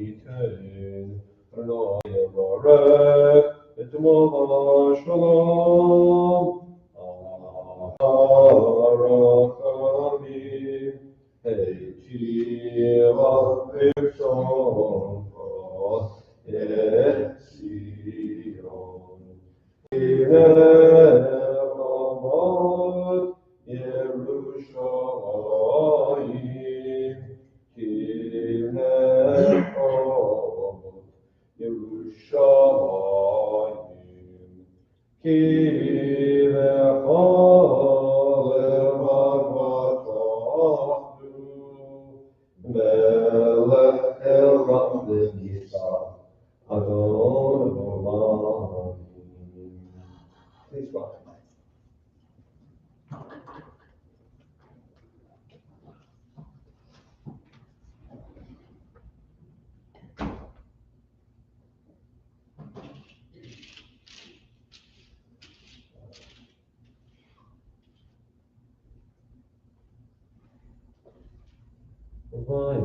ייתן, לא יברך את מות שלום. הרחמים, היטיבה ברצונך את ציון. הנה רמות ירושלים, הנה רמות ירושלים, כי לך לבטחנו, מלך אלוהים ונישא, אדון עולם. Please rise.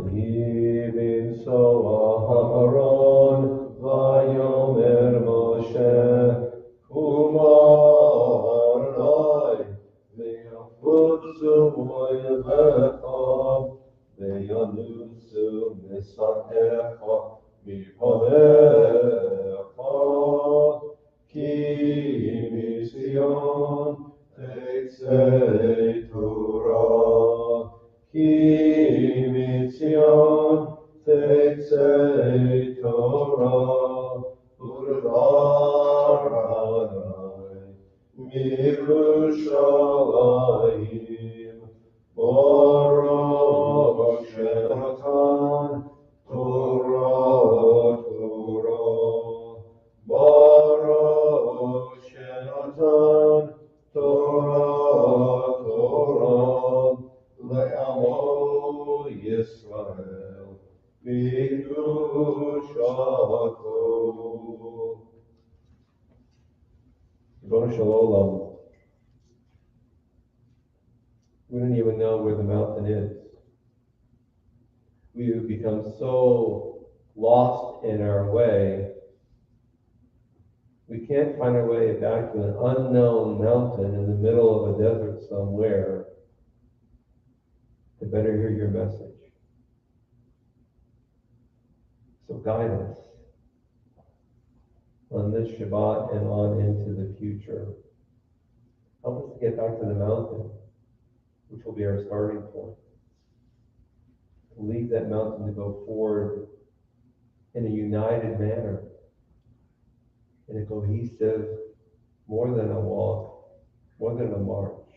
ויבן אהרון ויאמר משה קום אלי ויפוצו אויביך וינוסו משעריך מפניך, כי מציון תצא תורה, כי מציון תצא תורה, ודברי מירושלים, ברוך שנתן תורה, ברוך שנתן תורה, לעמו ישראל בקדושתו. Rebbeinu Shalom. We don't even know where the mountain is. We have become so lost in our way, we can't find our way back to an unknown mountain in the middle of a desert somewhere to better hear your message. So guide us on this Shabbat and on into the future. Help us to get back to the mountain, which will be our starting point. To leave that mountain to go forward in a united manner, in a cohesive, more than a walk, more than a march,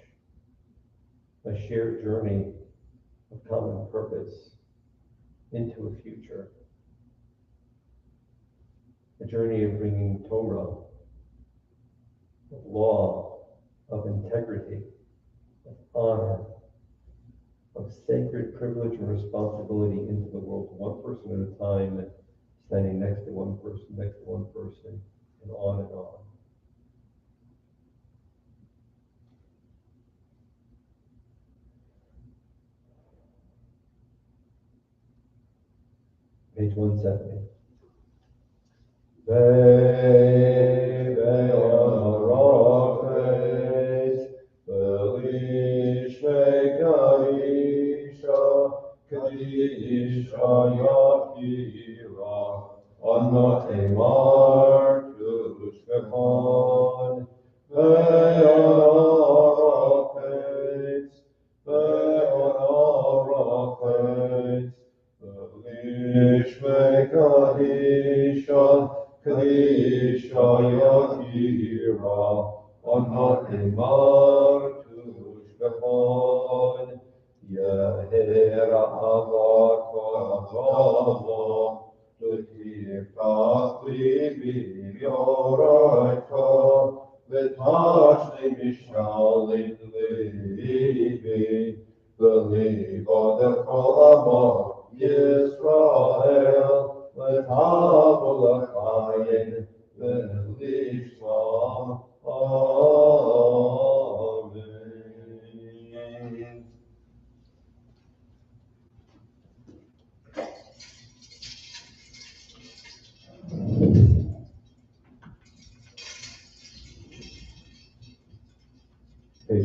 a shared journey of common purpose into a future. A journey of bringing Torah, of law, of integrity, of honor, of sacred privilege and responsibility into the world, one person at a time, standing next to one person, and on and on. Page 170.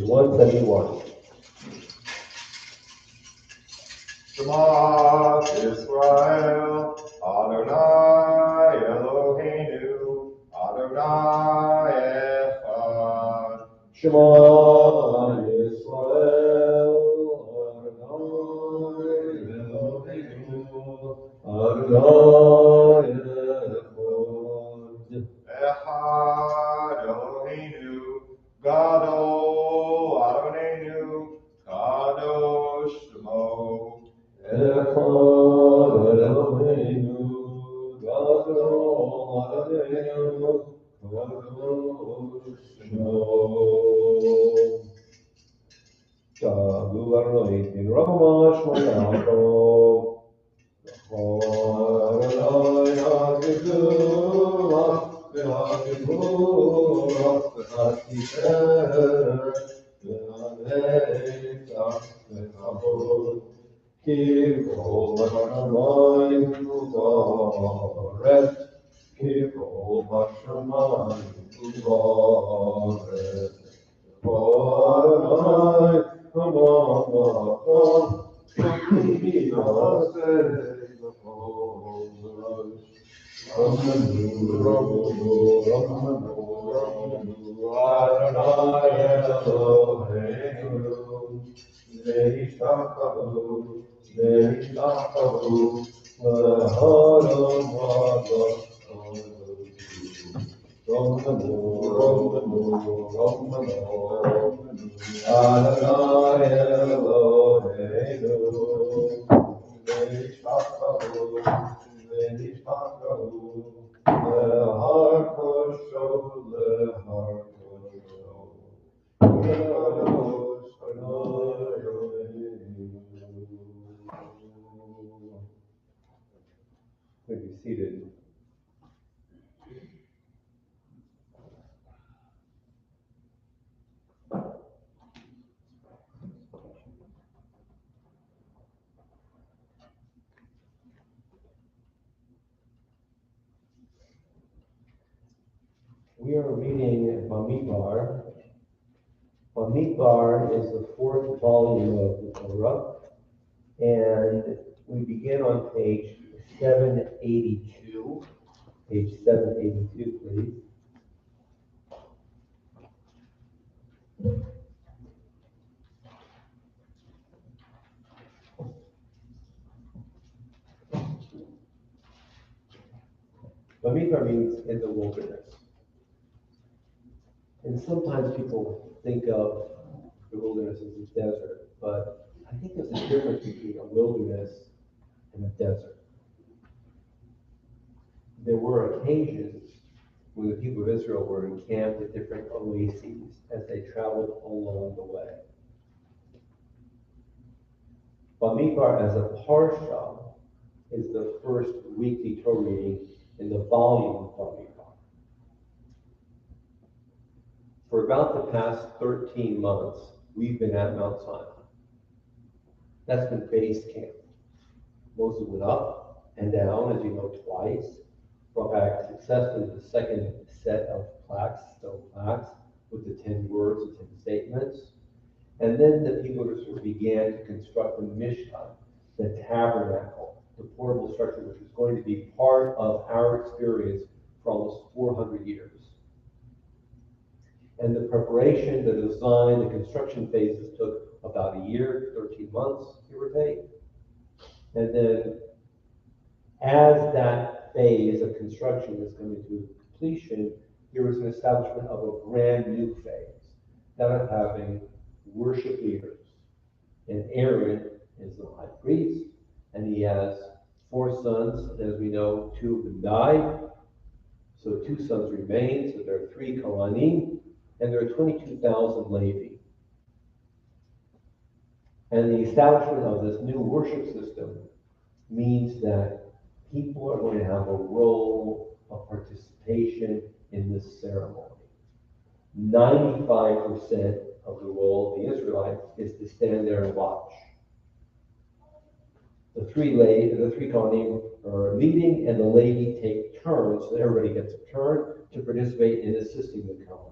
Page 171. Shema Israel, Adonai Eloheinu, Adonai Echad. Shema Yisrael, Adonai Eloheinu, Adonai Echad. Echad Eloheinu, Gadol Adonenu, Kadosh Shemo. Echad Eloheinu, Gadol Adonenu, Kadosh Shemo. Shavu Adonai Tin Ramash Yaakov. Adonai Hakikura, Hakikura, Hakikura, Hakikura, Hakikura. Kivol Hashamayim Uvaret, Kivol Hashamayim Uvaret. Adonai, Adonai, Be seated. We are reading Bamidbar. Bamidbar is the fourth volume of the Torah, and we begin on page 782. Page 782, please. Bamidbar means in the wilderness. And sometimes people think of the wilderness as a desert, but I think there's a difference between a wilderness and a desert. There were occasions when the people of Israel were encamped at different oases as they traveled along the way. Bamidbar as a parsha is the first weekly Torah reading in the volume of Bamidbar. For about the past 13 months, we've been at Mount Sinai. That's been base camp. Moses went up and down, as you know, twice, brought back successfully the second set of plaques, stone plaques, with the 10 words, the 10 statements. And then the people of Israel began to construct the Mishkan, the tabernacle, the portable structure, which was going to be part of our experience for almost 400 years. And the preparation, the design, the construction phases took about a year, 13 months, give or take. And then as that phase of construction is coming to completion, there was an establishment of a brand new phase, that of having worship leaders. And Aaron is the high priest, and he has 4 sons. As we know, 2 of them died, so 2 sons remain, so there are 3 Kohanim, and there are 22,000 Levi. And the establishment of this new worship system means that people are going to have a role of participation in this ceremony. 95% of the role of the Israelites is to stand there and watch. The 3 Kohanim are leading, and the Levi take turns, so everybody gets a turn to participate in assisting the Kohen.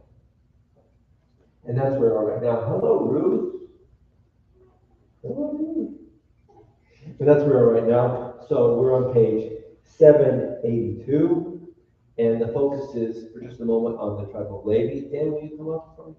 And that's where we are right now. Hello, Ruth. Hello, Ruth. And that's where we are right now. So we're on page 782, and the focus is for just a moment on the tribe of Levi. Dan, will you come up for me?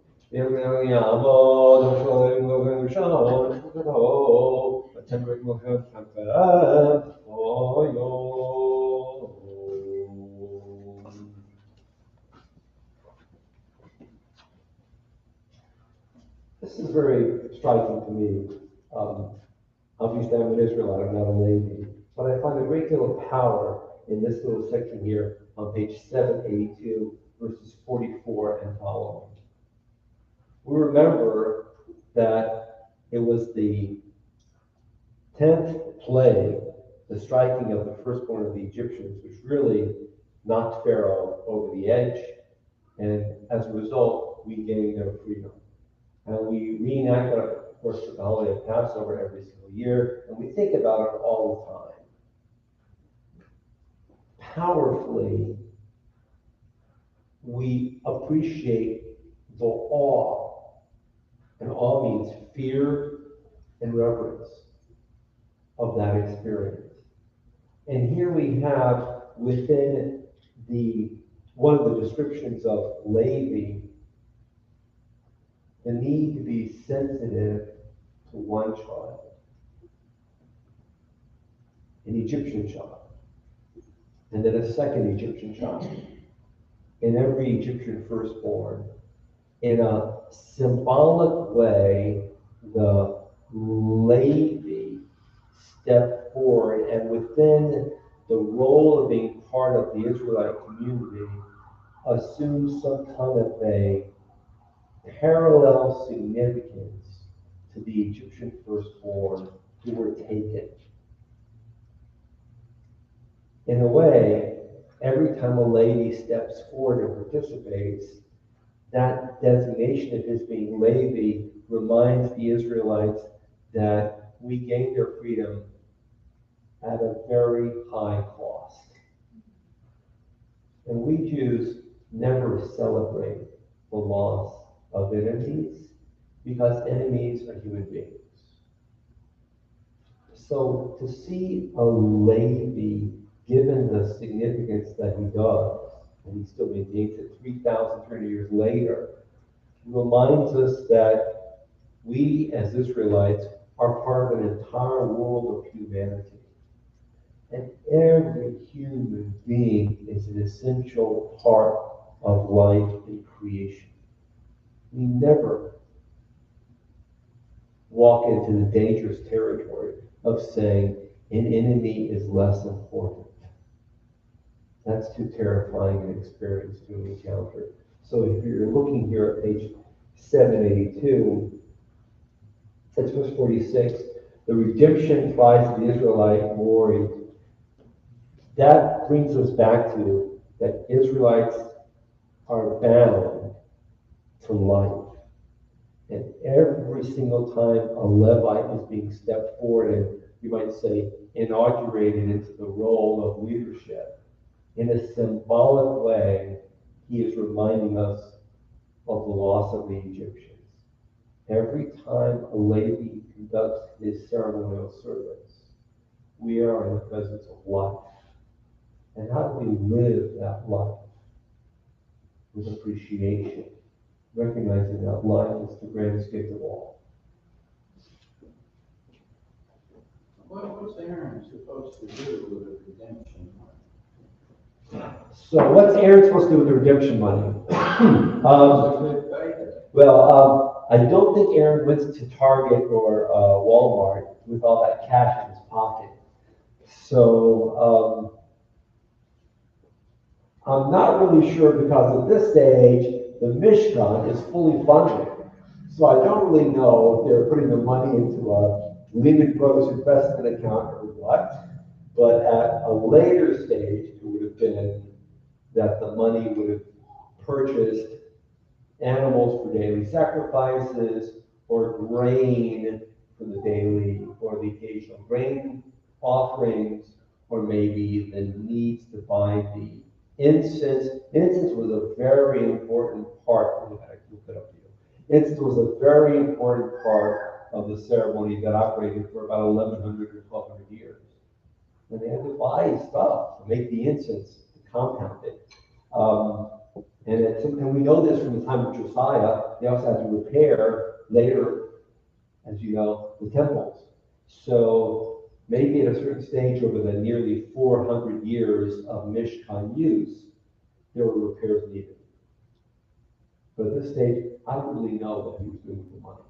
This is very striking to me. Obviously, I'm an Israelite, I'm not a Levi, but I find a great deal of power in this little section here on page 782, verses 44 and following. We remember that it was the 10th plague, the striking of the firstborn of the Egyptians, which really knocked Pharaoh over the edge, and as a result, we gained their freedom. And we reenact that, of course, with the holiday of Passover every single year, and we think about it all the time. Powerfully, we appreciate the awe, and awe means fear and reverence of that experience. And here we have within one of the descriptions of Levi, the need to be sensitive to one child, an Egyptian child, and then a second Egyptian child, and every Egyptian firstborn. In a symbolic way, the Levi stepped forward, and within the role of being part of the Israelite community, assumed some kind of a parallel significance to the Egyptian firstborn who were taken. In a way, every time a Levi steps forward and participates, that designation of his being Levi reminds the Israelites that we gained their freedom at a very high cost. And we Jews never celebrate the loss of enemies, because enemies are human beings. So to see a Levi, given the significance that he does, and he still maintains it 3,300 years later, reminds us that we as Israelites are part of an entire world of humanity. And every human being is an essential part of life and creation. We never walk into the dangerous territory of saying an enemy is less important. That's too terrifying an experience to encounter. So if you're looking here at page 782, it's verse 46, the redemption price of the Israelite glory. That brings us back to that Israelites are bound to life. And every single time a Levite is being stepped forward and, you might say, inaugurated into the role of leadership, in a symbolic way, he is reminding us of the loss of the Egyptians. Every time a Levi conducts his ceremonial service, we are in the presence of life. And how do we live that life? With appreciation, recognizing that life is the greatest gift of all. What's Aaron supposed to do with the redemption money? So what's Aaron supposed to do with the redemption money? I don't think Aaron went to Target or Walmart with all that cash in his pocket. So I'm not really sure, because at this stage, the Mishkan is fully funded. So I don't really know if they're putting the money into a Lehman Brothers investment account or what. But at a later stage, it would have been that the money would have purchased animals for daily sacrifices, or grain for the daily or the occasional grain offerings, or maybe the needs to buy the incense. Incense was a very important part. Look it up here. It was a very important part of the ceremony that operated for about 1,100 or 1,200 years. And they had to buy stuff to make the incense, to compound it. And we know this from the time of Josiah. They also had to repair later, as you know, the temples. So maybe at a certain stage over the nearly 400 years of Mishkan use, there were repairs needed. But at this stage, I don't really know what he was doing with the money.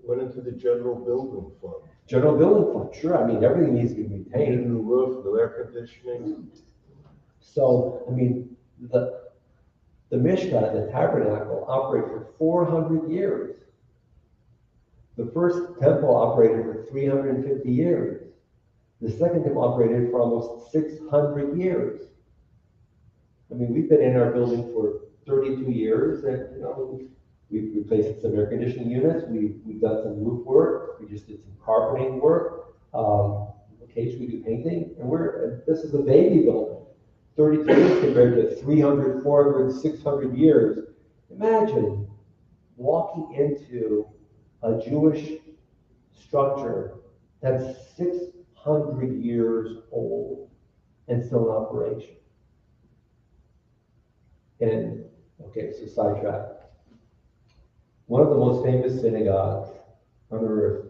Went into the general building fund. General building fund, sure. I mean, everything needs to be maintained. New roof, new air conditioning. So, I mean, the Mishkan, the tabernacle, operated for 400 years. The first temple operated for 350 years. The second temple operated for almost 600 years. I mean, we've been in our building for 32 years, and we've replaced some air conditioning units. We've done some roof work. We just did some carpeting work. Occasionally we do painting, and this is a baby building. 32 years compared to 300, 400, 600 years. Imagine walking into a Jewish structure that's 600 years old and still in operation. And, okay, so sidetrack. One of the most famous synagogues on earth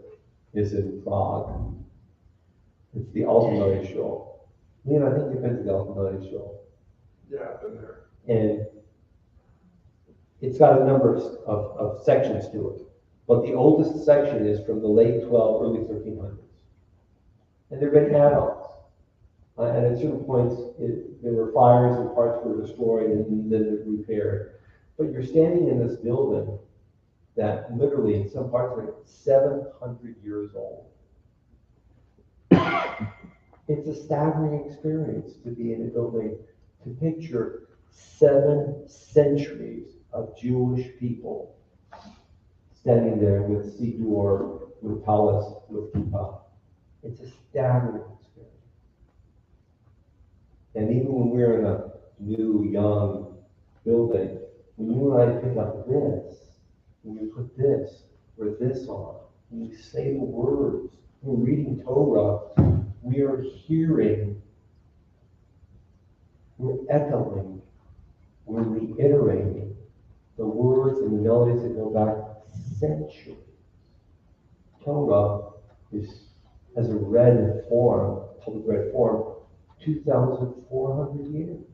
is in Prague. It's the Altamont Shul. Leon, I think you've been to the Altamont Shul. Yeah, I've been there. And it's got a number of sections to it. But the oldest section is from the late 12, early 1300s. And there have been add-ons. And at certain points, there were fires and parts were destroyed and then repaired. But you're standing in this building that literally, in some parts of it, 700 years old. It's a staggering experience to be in a building, to picture 7 centuries of Jewish people standing there with siddur, with talis, with kippah. It's a staggering experience. And even when we're in a new, young building, when you and I pick up this, when you put this or this on, when you say the words, we're reading Torah, we are hearing, we're echoing, we're reiterating the words and the melodies that go back centuries. Torah has a read form, public read form, 2,400 years.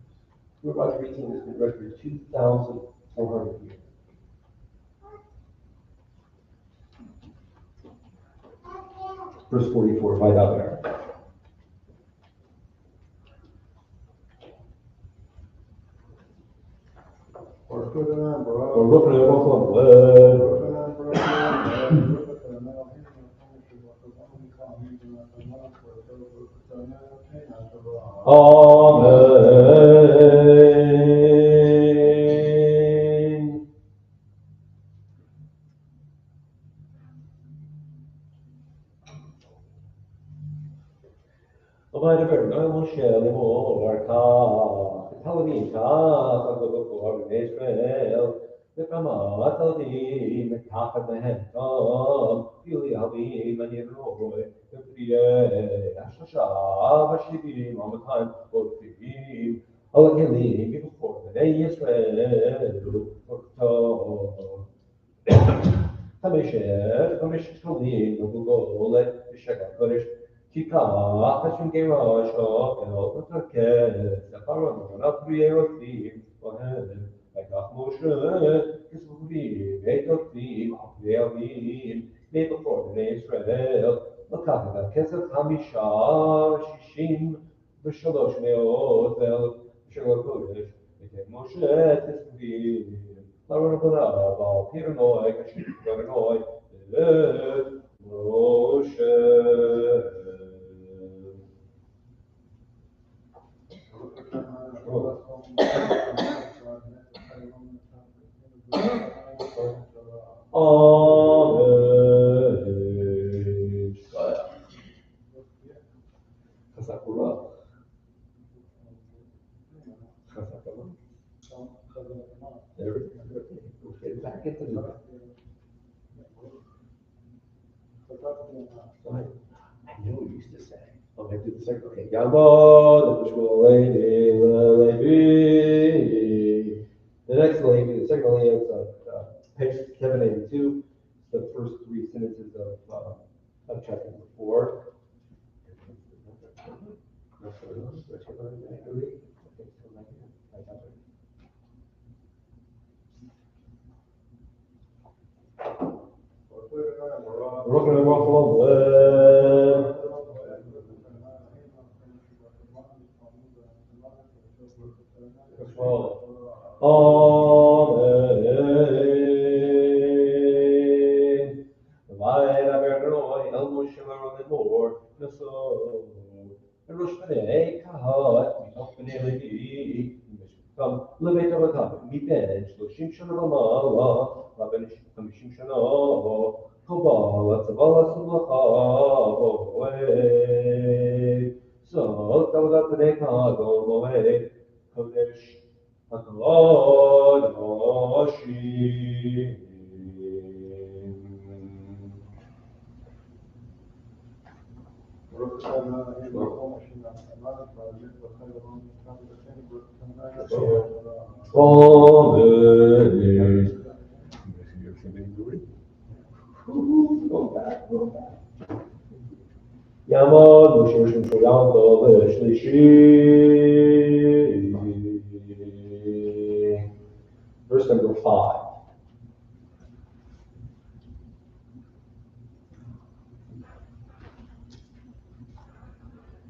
We're about to read something that's been read for 2,400 years. Verse 44, find out there. Or put it on, bro. We're looking at Oklahoma. Put it on, bro. Amen. وغير برنامج شالمو وركا تلمين كا تقول بإسرائيل بكما تلمين متحقق مهنكم يلي عظيم من يروي بكرية عشاشا بشيبين ومتان بطفين أو كلين ببخور بني إسرائيل وكتاب خمش شلين وبقول بشكل كرش Kika, Hashim gave us up and open the case, the Pharaoh, and up the air of thieves for heaven, like a motion, this will be made of thieves, up the air made before the Israel, look at the Kesef Hamisha, Shishim, the Shalosh Meot, the Shalosh Kodesh, the Moshe, this will be, Laura Bonava, Peter Noy, Kashim, Noy, Moshe. Amen. Chazakura. Chazakura. Everything. We'll get back into the Right. I know what you used to say. Okay, do the second. Okay, Yamod, Levi. The next Levi, the second Levi, it's page 782. It's the first three sentences of chapter 4. Rocking and roll Amen. Vai la verroi al mushmar lemor naso. Rosh Hashanah kahat mitoch bnei Levi. Come, לבית אבותם, מבין 30 שנה ומעלה, ובין 50 שנה, חובה לצבא לעשות מלאכה בועד. זאת עבודת בני כהן מועד, קודש הקודשים. יעמוד משה שמשוים בשלישי. Verse number 5.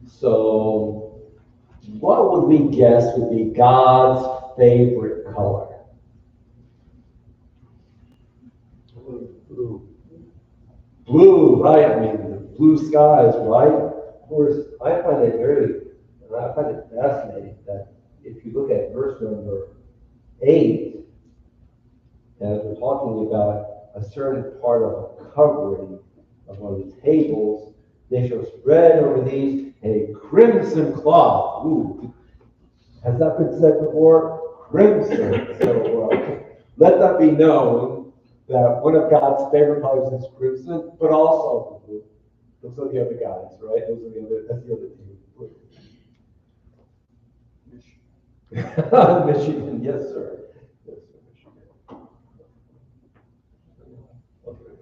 So, what would we guess would be God's favorite color? Blue, right? I mean, the blue skies, right? Of course, I find it fascinating that if you look at verse number 8, as we're talking about a certain part of a covering of one of the tables, they shall spread over these a crimson cloth. Ooh. Has that been said before? Crimson. So let that be known that one of God's favorite colors is crimson, but also blue. Those are the other guys, right? That's the other team. Michigan, yes, sir. Yes, sir, Michigan. Okay.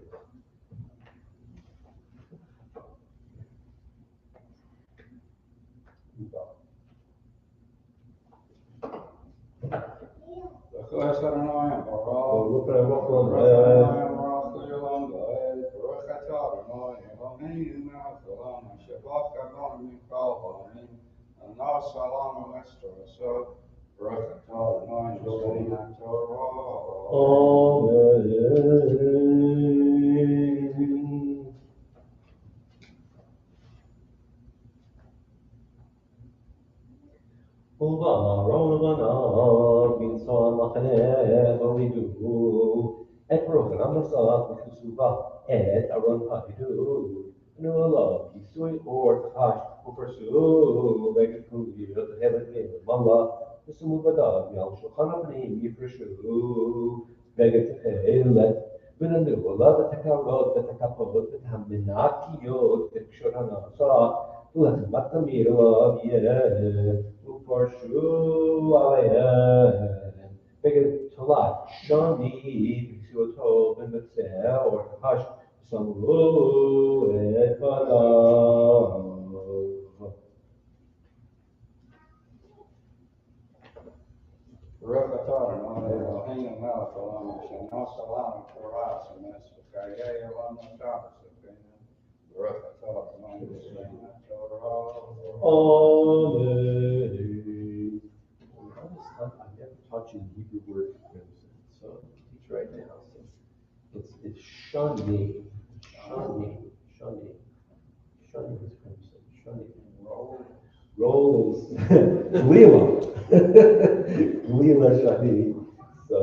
את רוחן המסך וכסובה, את ארון הבידוד, נועלה, כיסוי אור תחש, ופרסו בגד כלוביות, הלת ומעלה, ושמו בדד, מעל שולחן הפנים יפרשו, בגד תכלת, וננעלה בתקרות, בתקפות, בתמנקיות, בקשור הנעשה, ולחמת תמיר ואביה, ופרשו עליהם, בגד תולת, שני, אותו במצע או תחש סמרו את בניו. ברוך אתה אדוני אלוהינו מלך העולם אשר נעשה לנו תורה ושמש וחיי עולם עכשיו וספנו. ברוך אתה אדוני אלוהינו התורה. Amen. I've never taught you the Hebrew word for crimson, so teach right now. It's shani. Shani is crimson. Shani. Roll is Lila. Lila shani. So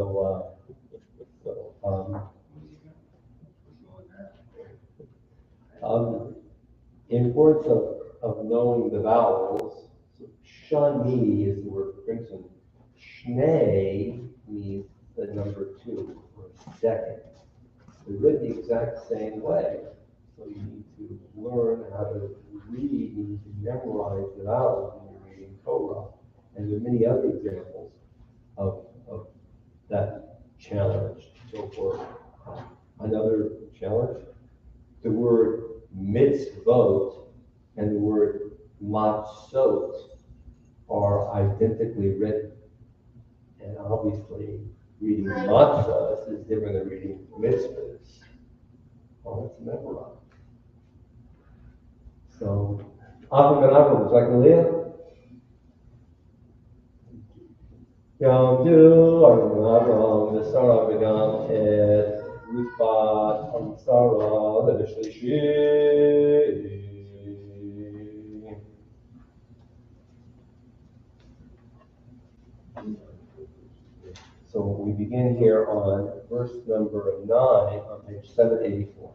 in words of knowing the vowels, so shani is the word for crimson. Shnei means the number 2 or second. They're written the exact same way. So you need to learn how to read, you need to memorize the vowels when you're reading Torah. And there are many other examples of that challenge. So for another challenge, the word mitzvot and the word matzot are identically written. And obviously, reading matzahs is different than reading mitzvahs. Well, it's memorized. So, Avram ben Avram, would you like to lead? Yom Du, Avram ben Avram, Nesara v'gam et Ruth bat Amsara l'Shlishi. So we begin here on verse number 9 on page 784.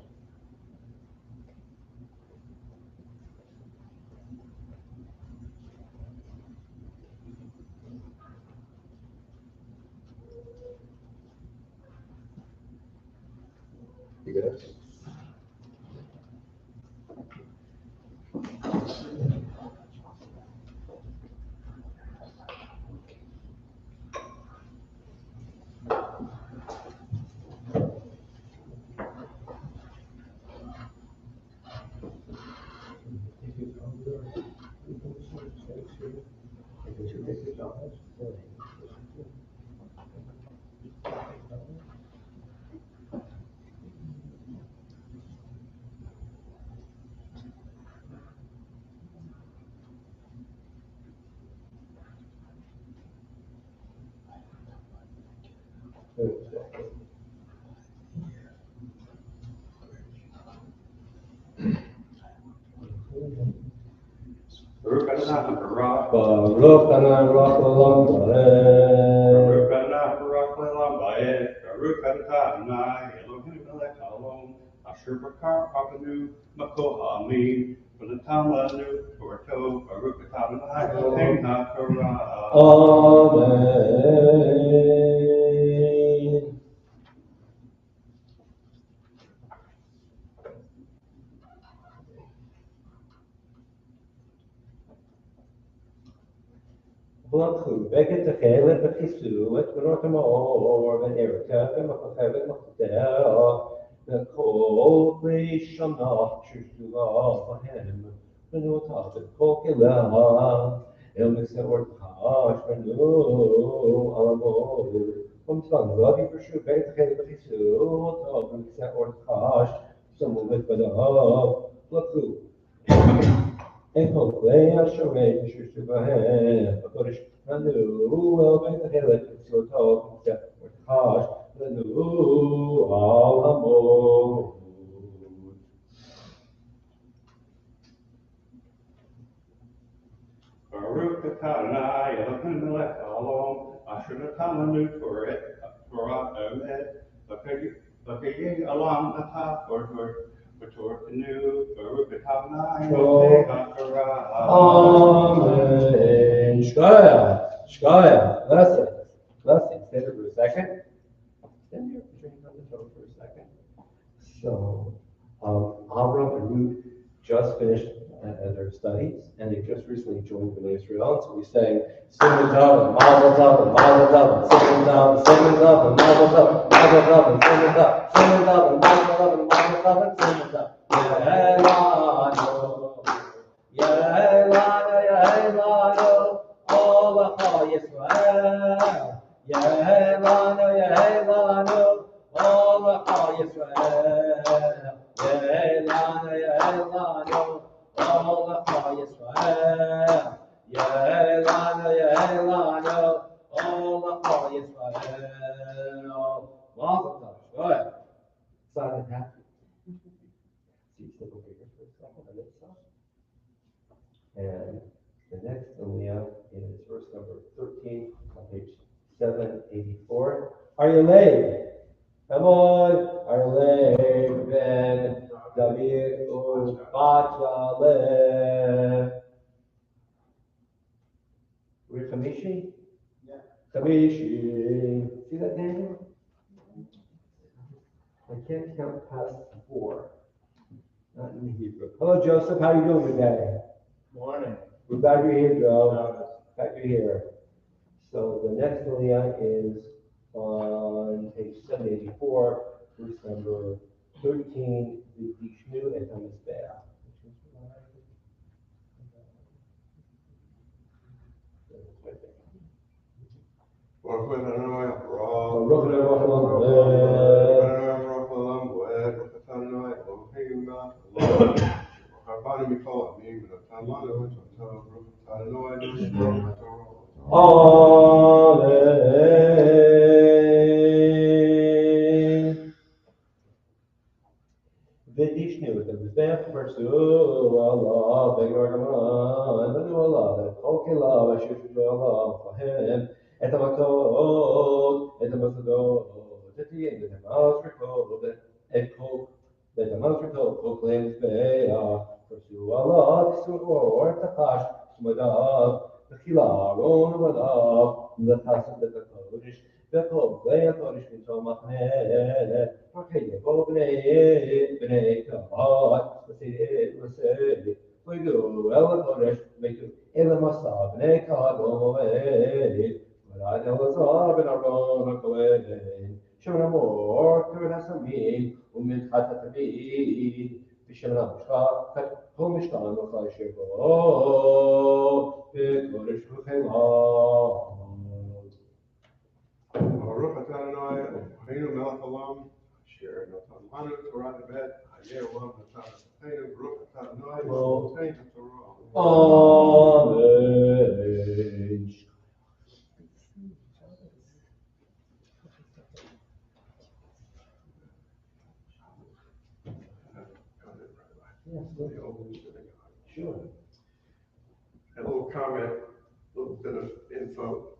You good? Baruch Adonai Barak. Baruch Adonai Baruch Olam Baruch. Baruch Adonai Barak Le'olam Va'ed. Baruch Adonai Eloheinu melech haolam. Asher bakar avenu makol ha'amin. V'natan lanu Torah. Baruch Adonai Eloheinu ha'torah. Amen. ברכו, ותתחל ותכיסו את בנות המאור ונרקה ומחכה ומחתיה וכל פרי שנה ששתובה בהם ונותה בכל כלה אל מסעורתך שמנו על המאור ומצוון רבי פרשו ותתחל ותכיסו אותו במסעורתך שמו בתפדיו ברכו אין כל כלי השרת אשר שבהם בקודש לנו אל בית החלק וצורתו ותחש לנו על המות. Baruch Adonai Eloheinu melech haolam. Asher natan lanu Torah emet. V'kayei olam atah v'tortenu. Baruch Adonai Eloheinu ha'torah. Amen. Shkaya. Blessings. Stand here for a second. Stand here, drink on the toe for a second. So, Avram and Ruth just finished their studies, and they just recently joined Bnei Israel. So we sang Simon Tov and Mazel Tov and Mazel Tov and Simon Tov and Mazel Tov and Mazel Tov and Simon Tov, Simon Tov and Mazel Tov and Mazel Tov and Simon Tov. Yehelanu, Olacha Yisrael. Yehelanu, Olacha Yisrael. Yehelanu, Olacha Yisrael. Yehelanu, Olacha Yisrael. Mazel tov. Go ahead. Silent happy. See, step over here for a second on this side. And the next aliyah is verse number 13 on page 784. Are you late? Come on. Are you late? Ben David Ubachaleh. We're Khamishi? Yeah. Khamishi. See that, Daniel? I can't count past 4. Not in Hebrew. Hello, Joseph. How you doing today? Morning. We're glad you're here, Joe. Glad you're here. So the next Aliyah is on page 784, verse number 13, the Vishnu et HaMizbeach. Baruch Adonai, Baruch Adonai, Baruch Adonai, Eloheinu melech haolam, Rabbeinu mikol amim, v'natan lanu et Torah, Baruch Adonai, Baruch Torah. Amen. V'dishnu et HaMizbeach, Parsu Allah, Be'Yorgaman, V'du Allah, V'chol Kelav, Asher Shudu Allah, Fahem, et HaMakot, et HaMasodot, et Tiyim, et HaMasrikot, et Kol, et HaMasrikot, Kol Klei HaMizbeach, Parsu Allah, Tisu Or, Tachash, Shmadav, V'chila Aaron, V'adav, V'chasam, V'chakodesh, V'chol Klei HaKodesh, V'chol Machneh, Okay, go bnei kahat, v'sei, v'yidu el hakodesh, v'yidu el hamasa, bnei kahat v'omed, v'rad el hazar ben Aaron hakohen, shemen hamor, k'ven hasamim, u'min chat ha'tamid, v'shemen ha'mishkat, kol mishkan v'chal shebo, v'kodesh v'chelah. Baruch Adonai, Eloheinu melech haolam, Asher natan lanu Torah nebet, Hayeh olam natan Eloheinu, Baruch Adonai, Eloheinu Torah. Amen. The old synagogue. Sure. A little comment, a little bit of info.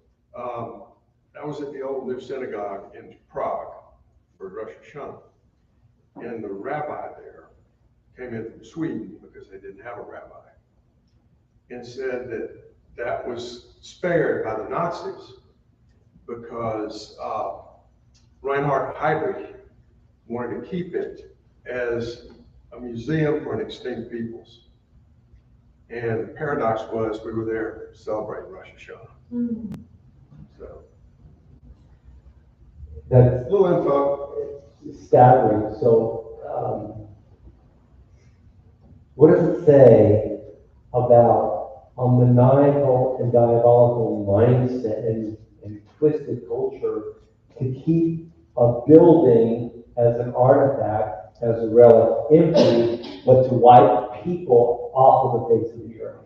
I was at the old new synagogue in Prague for Rosh Hashanah. And the rabbi there came in from Sweden because they didn't have a rabbi, and said that that was spared by the Nazis because Reinhard Heydrich wanted to keep it as a museum for an extinct peoples. And the paradox was we were there celebrating Rosh Hashanah. So, That's little info. staggering. So, what does it say about a maniacal and diabolical mindset and twisted culture to keep a building as an artifact, as a relic, empty, but to wipe people off of the face of the earth?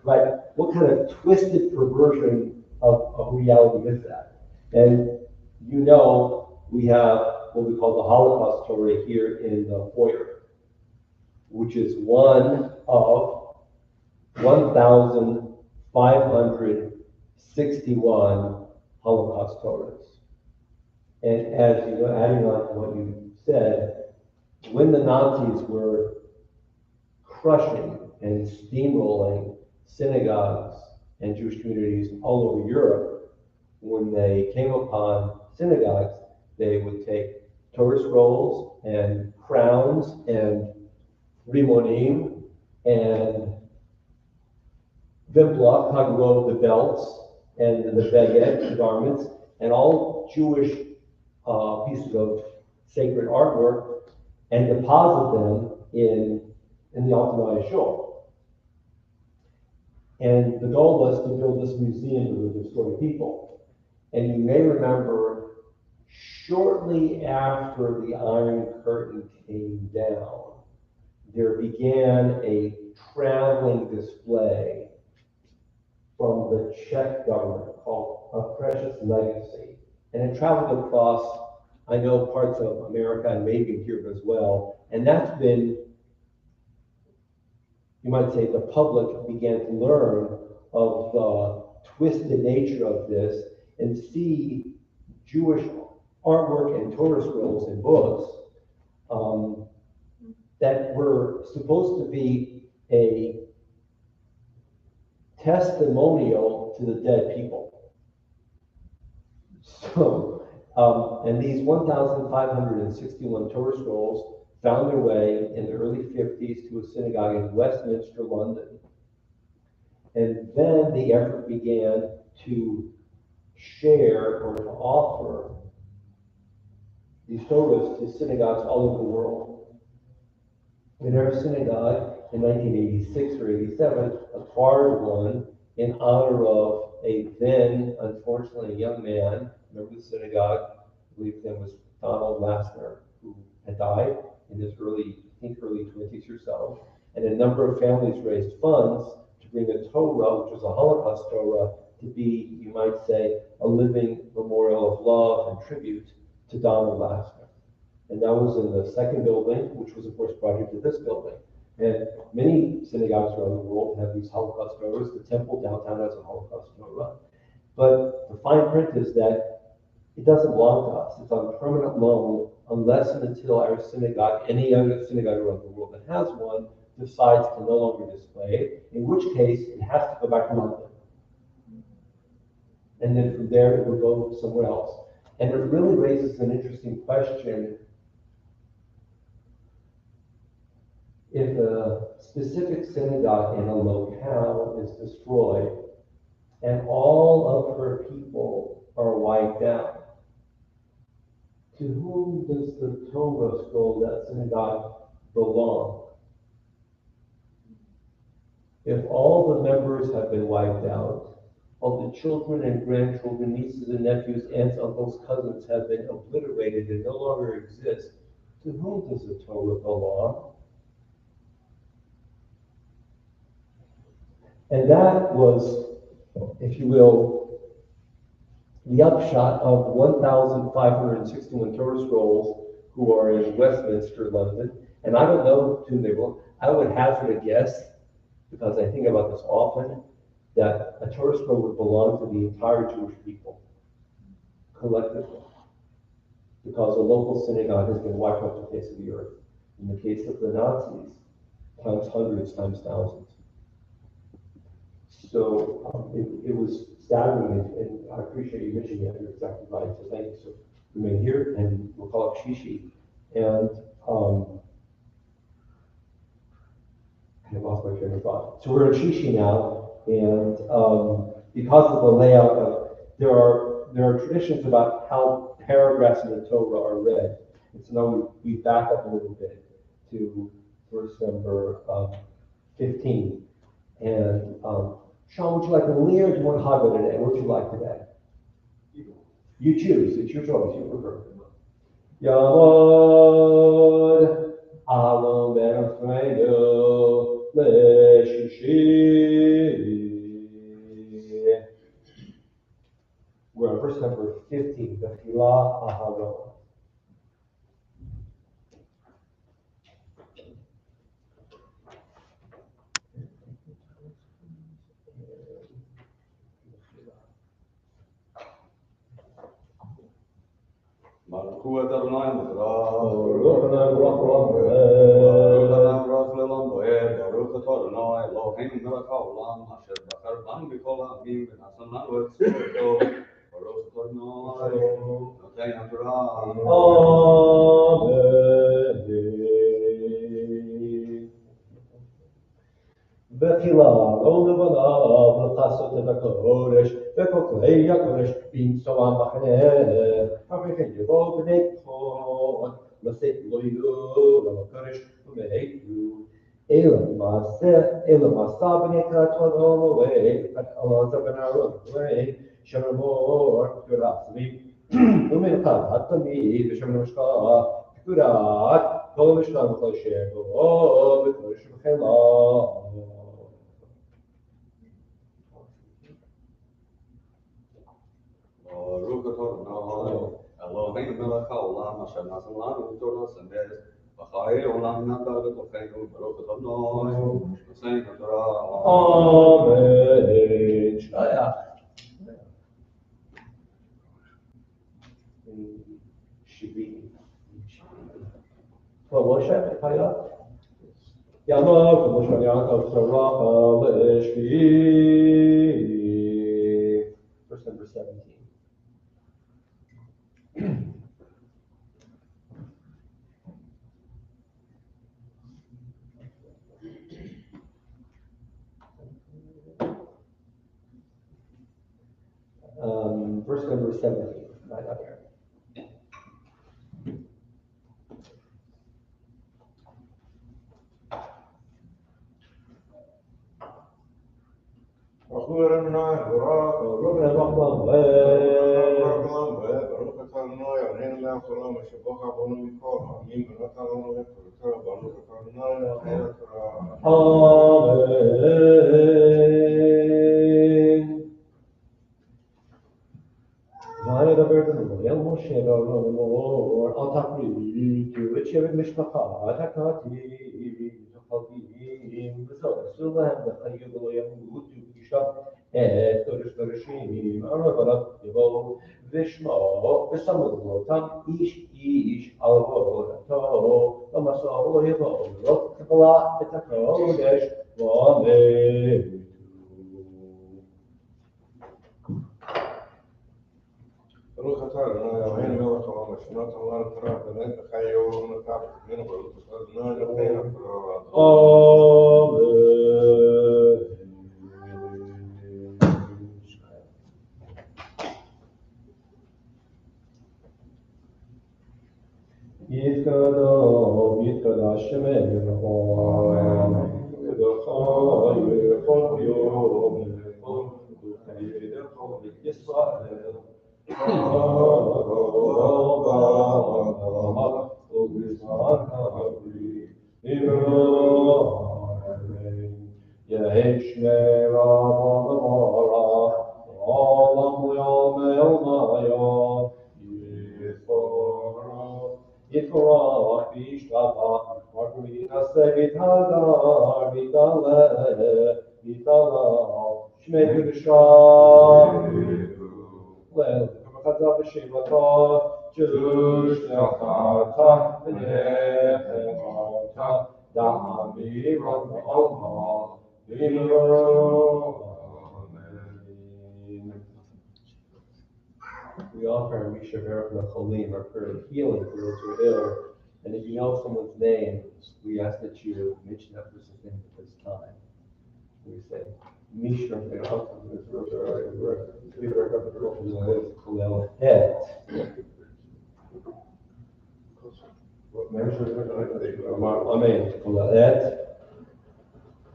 Right? What kind of twisted perversion of reality is that? And you know, we have what we call the Holocaust story here in the foyer, which is one of 1,561 Holocaust stories. And as you know, adding on to what you said, when the Nazis were crushing and steamrolling synagogues and Jewish communities all over Europe, when they came upon synagogues, they would take Torah scrolls and crowns and rimonim and vimplach, hagro, the belts, and the beged, the garments, and all Jewish pieces of sacred artwork, and deposit them in the Altanaya Shul. And the goal was to build this museum of the destroyed people. And you may remember, shortly after the Iron Curtain came down, there began a traveling display from the Czech government called A Precious Legacy. And it traveled across, I know, parts of America and maybe Europe as well. And that's been, you might say, the public began to learn of the twisted nature of this and see Jewish artwork and Torah scrolls and books that were supposed to be a testimonial to the dead people. So, and these 1,561 Torah scrolls found their way in the early 50s to a synagogue in Westminster, London. And then the effort began to share or to offer these Torahs to synagogues all over the world. In our synagogue in 1986 or 87, acquired one in honor of a then, unfortunately, young man, member of the synagogue, I believe his name was Donald Lassner, who had died in his early 20s or so. And a number of families raised funds to bring a Torah, which was a Holocaust Torah, to be, you might say, a living memorial of love and tribute to Donald Lassner. And that was in the second building, which was, of course, brought into this building. And many synagogues around the world have these Holocaust Torahs. The temple downtown has a Holocaust Torah. But the fine print is that it doesn't belong to us. It's on permanent loan unless and until our synagogue, any other synagogue around the world that has one, decides to no longer display it, in which case it has to go back to London. And then from there it will go somewhere else. And it really raises an interesting question. If a specific synagogue in a locale is destroyed and all of her people are wiped out, to whom does the Torah scroll, that synagogue, belong? If all the members have been wiped out, all the children and grandchildren, nieces and nephews, aunts, uncles, cousins have been obliterated and no longer exist, to whom does the Torah belong? And that was, if you will, the upshot of 1,561 Torah scrolls who are in Westminster, London. And I don't know to whom they belong. I would hazard a guess, because I think about this often, that a Torah scroll would belong to the entire Jewish people, collectively. Because a local synagogue has been wiped off the face of the earth. In the case of the Nazis, times hundreds, times thousands. So it was staggering, and I appreciate you mentioning that. You're exactly right. So thank you. So remain here, and we'll call it Shishi. And I lost my train of thought. So we're in Shishi now, and because of the layout of there are traditions about how paragraphs in the Torah are read. And so now we back up a little bit to verse number 15. And Sean, would you like to lean or do you want Haggadah today? What would you like today? You choose. It's your choice. You prefer. Yavod Alon Ben Fredo Leshishi. We're on verse number 15, the Filah Aharon. Malchut Adonai Mizrach, Baruch Adonai Baruch Baruch Adonai. Adonai Baruch Lelam Boer, Baruch Adonai Eloheinu melech haolam, asher bachar banu mikol ha'amim v'nasan lanu et tzivto. Baruch Adonai Noten HaTorah. Amen. בתחילה לא לבניו לחסות את הקודש וכותלי הקודש בנסוע המחנה אחרי כן יבוא בני כחול לשאת לא יהיו למקודש ומאיתו אלא מעשה בני קרתו מועד אלעזר בן אהרון הכהן שמור פקודת צמים ומנחת התמיד ושמן המשקל פקודת כל המשכן וכל שבו בקודש ובחילה. Baruch Adonai Eloheinu melech haolam, asher nasan lanu Torah emes, v'chayei olam nata b'tocheinu. Baruch Adonai Noten HaTorah. Amen. Shaya. Shivini. Moshe, Kaya. Yamav, Moshe Yaakov, Sarach, Leshvi. Verse number 17. Verse number 17, right up there. Amen. Vaya da verden ya Moshe da Lord atakri tu çevir mishpacha atakati tafalkim b'zor sulam b'chayu yamut yishab et kodesh aravalat yavo v'shmo v'samud tam ish alvorato v'maso lo yavo lo k'pala et hakodesh v'amen. We offer and we share from the Cholim, our prayer of healing for those who are ill. And if you know someone's name, we ask that you mention that person's name at this time. We say, Mishra,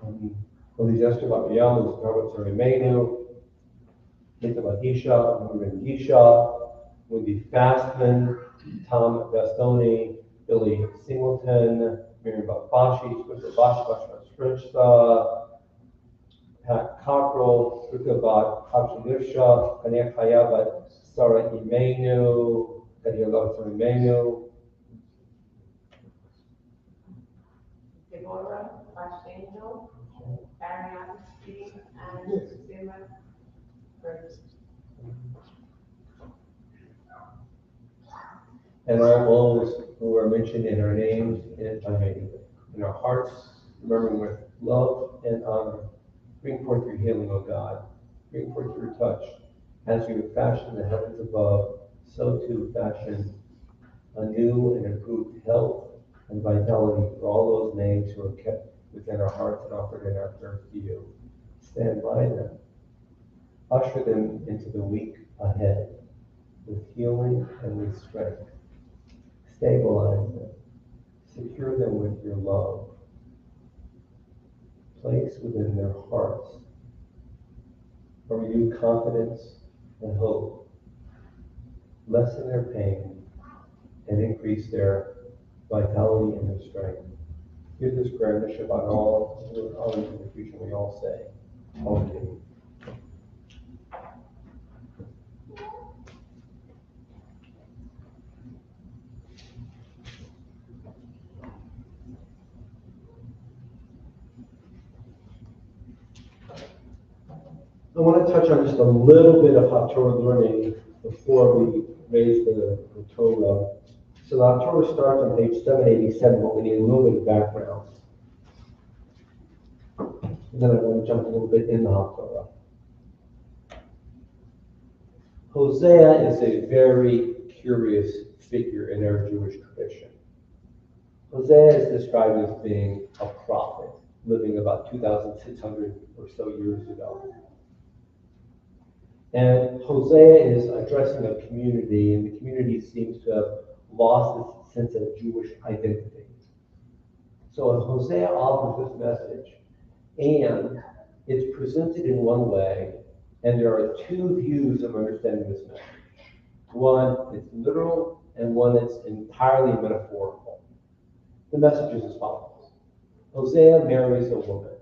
Amen. Ecclesiastes about Yam, Shabbat Service, think about Isha, Ruben Isha, Wendy Fastman, Tom Bastoni, Billy Singleton, Miriam Bashi, Spencer Bashi, Pat Cockrell, Rukabat, Habshanifsha, Kanya Kayabat, Sarah Imenu, Kanya Love Imenu, Deborah, Archangel, Ariana Steve, and Zima Burgess. And all those who are mentioned in our names and in our hearts, remembering with love and honor. Bring forth your healing, O God. Bring forth your touch. As you have fashioned the heavens above, so too fashion a new and improved health and vitality for all those names who are kept within our hearts and offered in our prayer to you. Stand by them. Usher them into the week ahead with healing and with strength. Stabilize them. Secure them with your love. Place within their hearts a renewed confidence and hope. Lessen their pain and increase their vitality and their strength. Give this prayer in the Shabbat all in the future. We all say, Amen. I want to touch on just a little bit of Torah learning before we raise the Torah. So the Torah starts on page 787, but we need a little bit of background. And then I want to jump a little bit in the Torah. Hosea is a very curious figure in our Jewish tradition. Hosea is described as being a prophet, living about 2,600 or so years ago. And Hosea is addressing a community, and the community seems to have lost its sense of Jewish identity. So Hosea offers this message, and it's presented in one way, and there are two views of understanding this message. One, it's literal, and one that's entirely metaphorical. The message is as follows. Hosea marries a woman.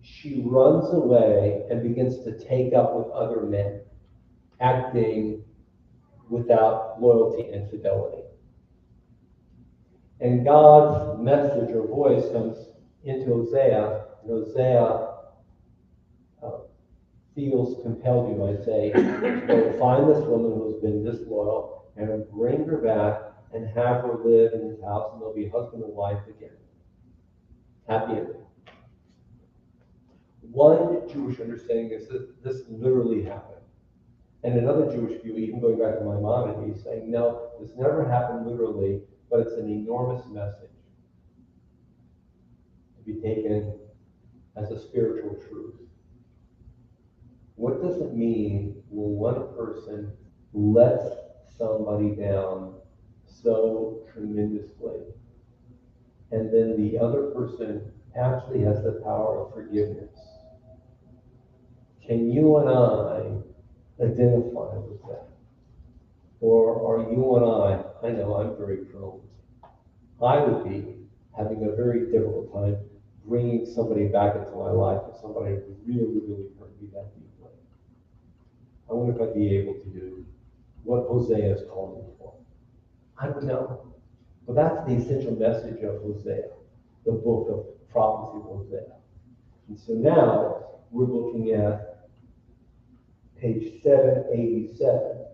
She runs away and begins to take up with other men, acting without loyalty and fidelity. And God's message or voice comes into Hosea, and Hosea feels compelled, you might say, to go find this woman who's been disloyal and bring her back and have her live in his house, and they'll be husband and wife again. Happy ending. One Jewish understanding is that this literally happened. And another Jewish view, even going back to Maimonides, saying, no, this never happened literally, but it's an enormous message to be taken as a spiritual truth. What does it mean when one person lets somebody down so tremendously, and then the other person actually has the power of forgiveness? Can you and I identify with that? Or are you and I know I'm very prone. I would be having a very difficult time bringing somebody back into my life if somebody really, really hurt me that deeply. I wonder if I'd be able to do what Hosea is calling for. I don't know. But that's the essential message of Hosea, the book of prophecy of Hosea. And so now we're looking at page 787.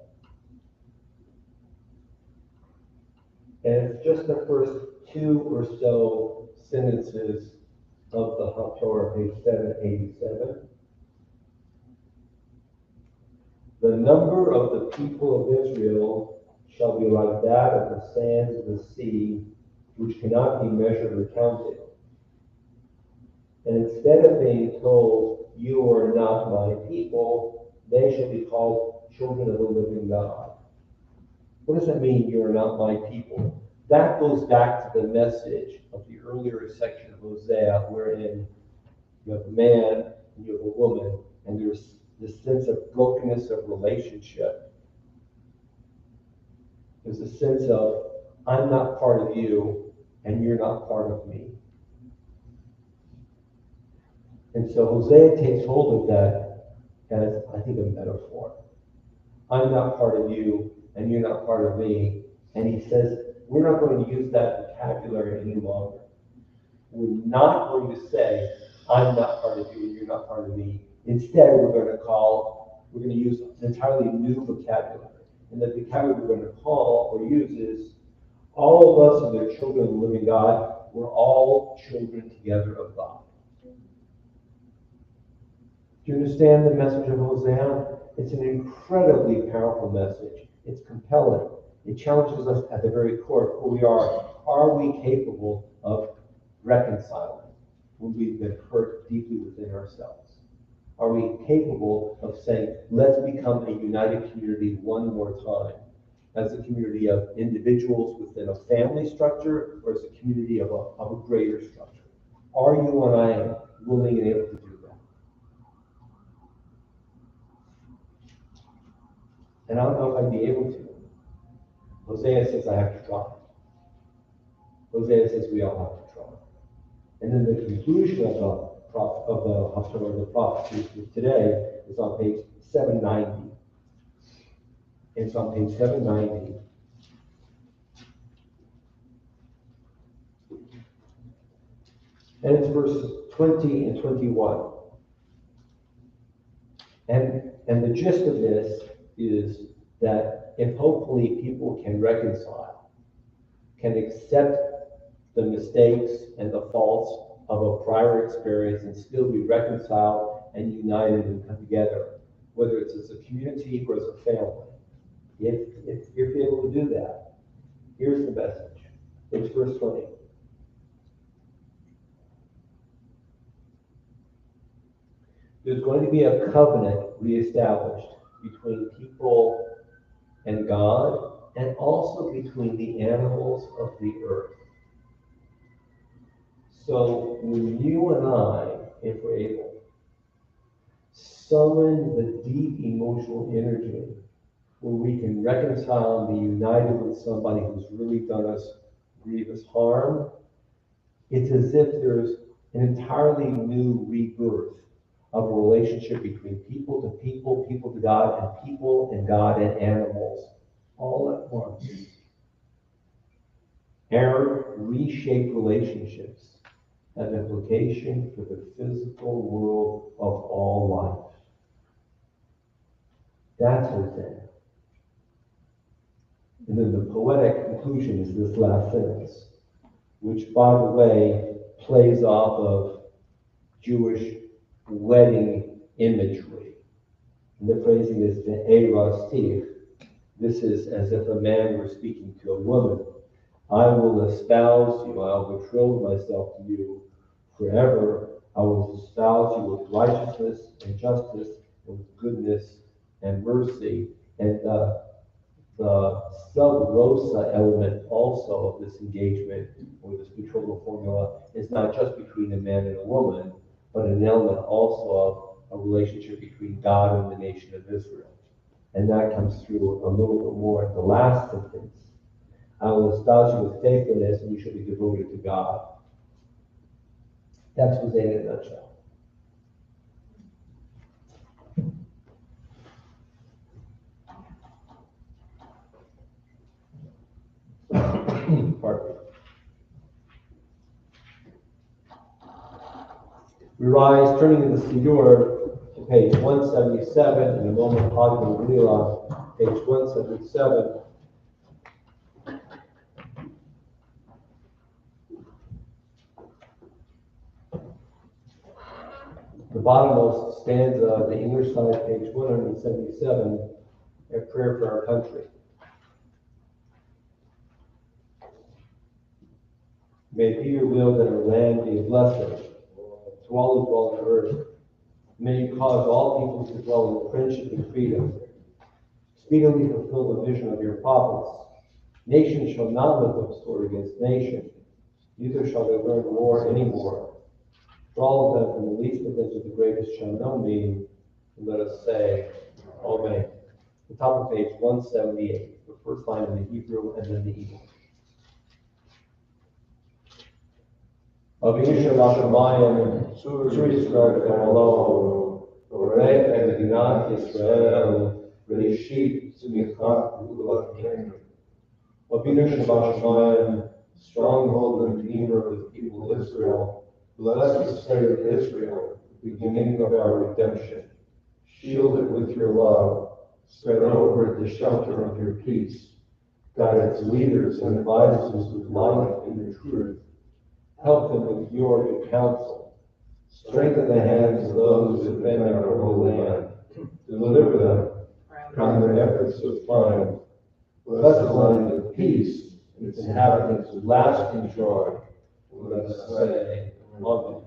And it's just the first two or so sentences of the Haftorah, page 787. The number of the people of Israel shall be like that of the sands of the sea, which cannot be measured or counted. And instead of being told, you are not my people, they shall be called children of the living God. What does that mean, you are not my people? That goes back to the message of the earlier section of Hosea, wherein you have a man and you have a woman, and there's this sense of brokenness of relationship. There's a sense of, I'm not part of you, and you're not part of me. And so Hosea takes hold of that as, I think, a metaphor. I'm not part of you, and you're not part of me. And he says, we're not going to use that vocabulary any longer. We're not going to say, I'm not part of you, and you're not part of me. Instead, we're going to use an entirely new vocabulary. And the vocabulary we're going to call or use is, all of us are the children of the living God. We're all children together of God. Do you understand the message of Hosea? It's an incredibly powerful message. It's compelling. It challenges us at the very core of who we are. Are we capable of reconciling when we've been hurt deeply within ourselves? Are we capable of saying, let's become a united community one more time, as a community of individuals within a family structure, or as a community of a greater structure? Are you and I willing and able to do that? And I don't know if I'd be able to. Hosea says I have to try. Hosea says we all have to try. And then the conclusion of the Haftorah, the prophecy today, is on page 790. It's on page 790. And it's verses 20 and 21. And the gist of this is that if hopefully people can reconcile, can accept the mistakes and the faults of a prior experience and still be reconciled and united and come together, whether it's as a community or as a family. If you're able to do that, here's the message. It's verse 20. There's going to be a covenant reestablished between people and God, and also between the animals of the earth. So when you and I, if we're able, summon the deep emotional energy where we can reconcile and be united with somebody who's really done us grievous harm, it's as if there's an entirely new rebirth of a relationship between people to people, people to God, and people and God and animals all at once. Error reshaped relationships have implication for the physical world of all life. That's Hosanna. And then the poetic conclusion is this last sentence, which, by the way, plays off of Jewish wedding imagery. And the phrasing is ve'erastich. This is as if a man were speaking to a woman. I will espouse you, I'll betroth myself to you forever. I will espouse you with righteousness and justice, and with goodness and mercy. And the sub rosa element also of this engagement, or this betrothal formula, is not just between a man and a woman, but an element also of a relationship between God and the nation of Israel. And that comes through a little bit more in the last sentence. I will espouse you with faithfulness, and you shall be devoted to God. That's Hosanna in a nutshell. Pardon me. We rise, turning in the Siddur to page 177, in a moment, Haggadah Lila, page 177. The bottommost stanza of the English side, page 177, a prayer for our country. May it be your will that our land be a blessing to all who dwell on earth. May you cause all peoples to dwell in friendship and freedom. Speedily fulfill the vision of your prophets. Nation shall not lift up sword against nation, neither shall they learn war anymore. For all of them, from the least of them to the greatest, shall know me. And let us say, Amen. The top of page 178, the first line in the Hebrew and then the English. Avinu Shabbat Sur Yisrael Kamalo, Orei Medinat Yisrael, Reshit Tzimichat Geulat. Avinu Shabbat stronghold and redeemer of the people of Israel, bless the state of Israel, the beginning of our redemption. Shield it with your love, spread over it the shelter of your peace. Guide its leaders and advisors with life and truth. Help them with your good counsel. Strengthen the hands of those who defend our holy land. Deliver them from their efforts to find. Bless the land with peace, and its inhabitants with lasting joy. Let us say, Amen.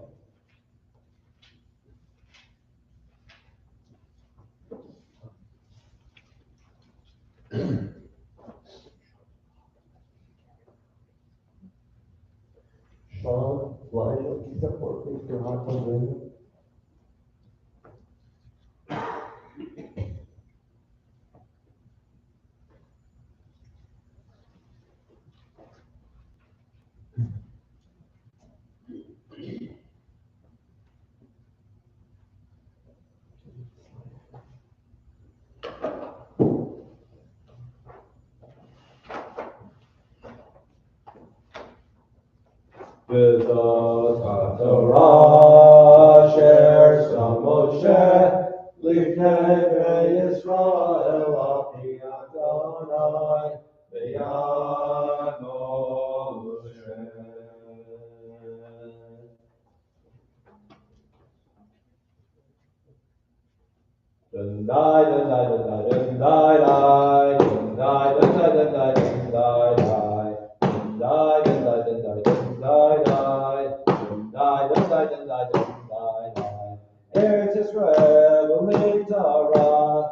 Sean, Elijah, can you step forward, please, for hot comes V'zot Torah asher sam Moshe lifnei Yisrael api Adonai v'yad Moshe. Dendai, dendai, dendai, dendai, dendai, dendai, dendai, dendai, dendai. Dendai, dendai, dendai, dendai, dendai, dendai, dendai, dendai. Eretz Yisrael, B'mei Torah,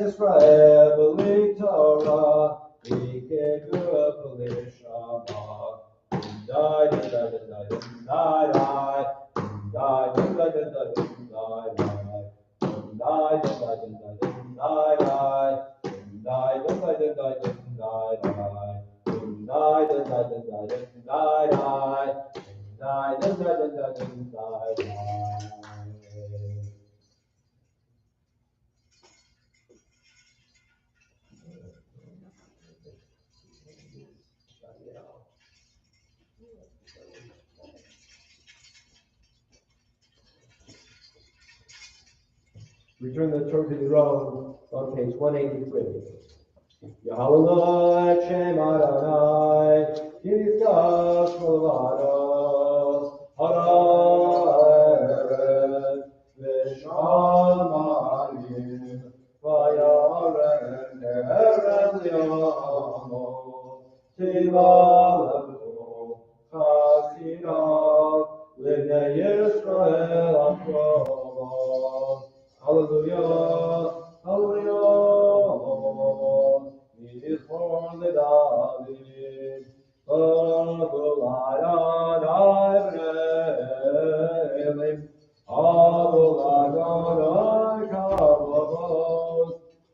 Israel, believe Torah, Ikedu believe Shabbat. Die, die, die, die, die, Return the Torah to the road on page 183. Yahweh Shem Adonai, Yiskas Kolvados, Haraeret, V'Shamayim, V'Yaren Eren Yamo, Tivalevu, Chasidot, L'nei Yisrael Akrovot. Hallelujah, hallelujah. He is born the David, Abuladonai B'Nelim, Abuladonai Kavod,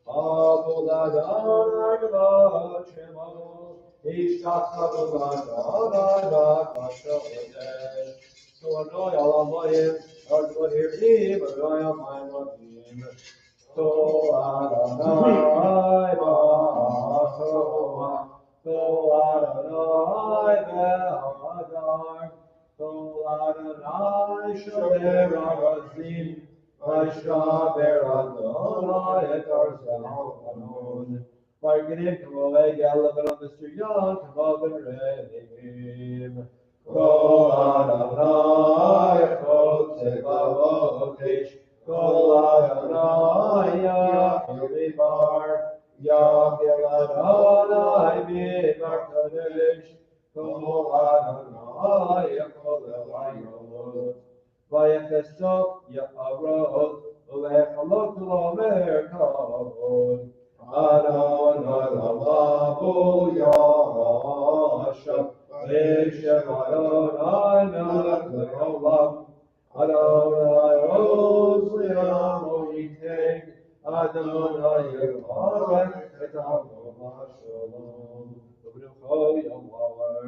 Abuladonai Kavod Shemot, Ishkach Abuladonai Bakashotesh, Adonai Alamayim, Adonai Hirdim, Adonai Alamayim, So Adonai Ba'asova, So Adonai Be'adar, So Adonai Shomer Arazim, Vaishaber Adonai et Arzanon, Barganim Kavoi Galavan Mr. Yon, Kavavin Redim, Kol Adonai Chotze Bavotesh, Kol Adonai Yachil Bar, Yachil Adonai B'Bar Kadesh, Kol Adonai Yachol Elayot, Vayechesov Ya'arot, Ulechalot Lomer Kavod, Adonai Lamabu Yashab, Veshem Adonai Melech Le'olam, Adonai Oz Li'amo Yiteng, Adonai Yevarech et Amo Shalom. V'brucho Yomar.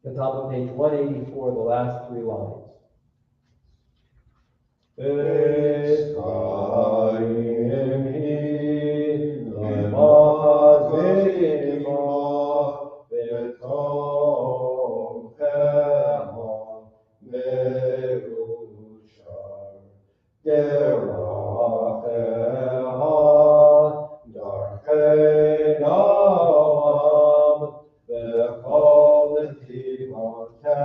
The top of page 184, the last three lines. Eschayim hi lemazimo v'tomchecha meushar derachecha darchei noam v'chol netivotecha